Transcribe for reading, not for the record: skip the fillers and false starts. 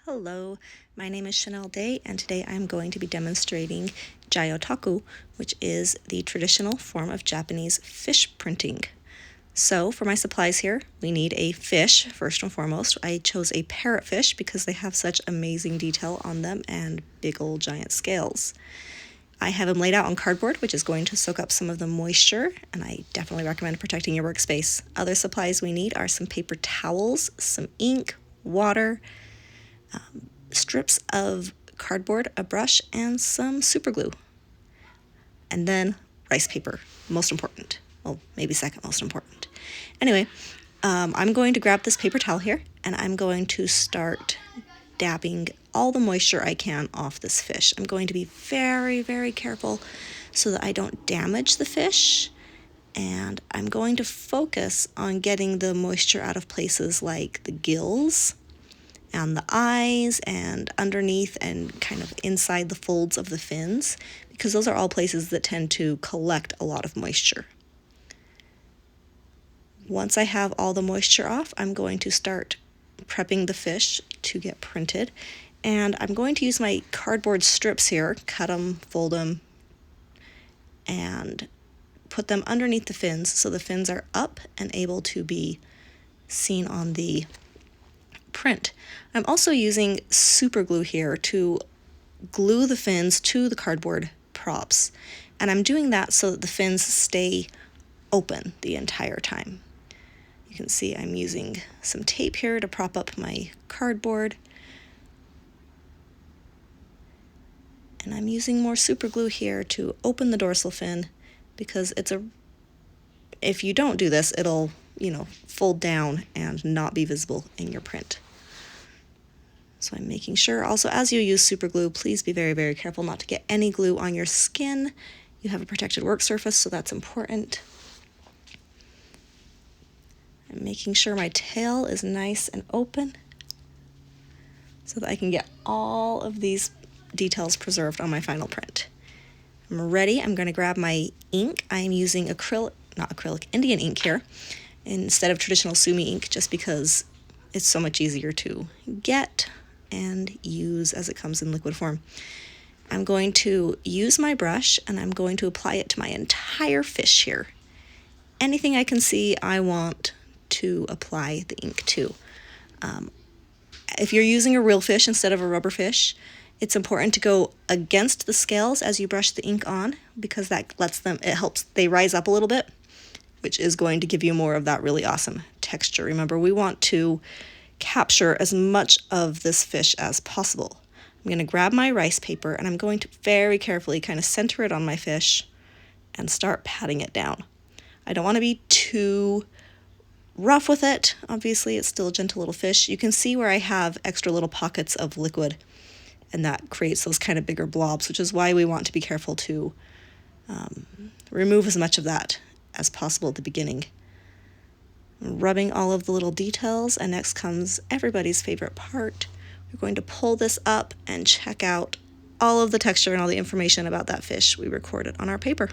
Hello, my name is Chanel Day, and today I'm going to be demonstrating Gyotaku, which is the traditional form of Japanese fish printing. So for my supplies here, we need a fish, first and foremost. I chose a parrotfish because they have such amazing detail on them and big old giant scales. I have them laid out on cardboard, which is going to soak up some of the moisture, and I definitely recommend protecting your workspace. Other supplies we need are some paper towels, some ink, water, strips of cardboard, a brush, and some super glue. And then rice paper, most important. Well, maybe second most important. Anyway, I'm going to grab this paper towel here, and I'm going to start dabbing all the moisture I can off this fish. I'm going to be very, very careful so that I don't damage the fish, and I'm going to focus on getting the moisture out of places like the gills and the eyes and underneath and kind of inside the folds of the fins, because those are all places that tend to collect a lot of moisture. Once I have all the moisture off, I'm going to start prepping the fish to get printed, and I'm going to use my cardboard strips here, cut them, fold them, and put them underneath the fins so the fins are up and able to be seen on the print. I'm also using super glue here to glue the fins to the cardboard props, and I'm doing that so that the fins stay open the entire time. You can see I'm using some tape here to prop up my cardboard, and I'm using more super glue here to open the dorsal fin, because if you don't do this, it'll fold down and not be visible in your print. So I'm making sure, also as you use super glue, please be very, very careful not to get any glue on your skin. You have a protected work surface, so that's important. I'm making sure my tail is nice and open so that I can get all of these details preserved on my final print. I'm ready. I'm going to grab my ink. I'm using Indian ink here instead of traditional sumi ink, just because it's so much easier to get and use as it comes in liquid form. I'm going to use my brush, and I'm going to apply it to my entire fish here. Anything I can see, I want to apply the ink to. If you're using a real fish instead of a rubber fish, it's important to go against the scales as you brush the ink on, because that helps they rise up a little bit, which is going to give you more of that really awesome texture. Remember, we want to capture as much of this fish as possible. I'm going to grab my rice paper, and I'm going to very carefully kind of center it on my fish and start patting it down. I don't want to be too rough with it. Obviously, it's still a gentle little fish. You can see where I have extra little pockets of liquid, and that creates those kind of bigger blobs, which is why we want to be careful to remove as much of that as possible at the beginning. Rubbing all of the little details, and next comes everybody's favorite part. We're going to pull this up and check out all of the texture and all the information about that fish we recorded on our paper.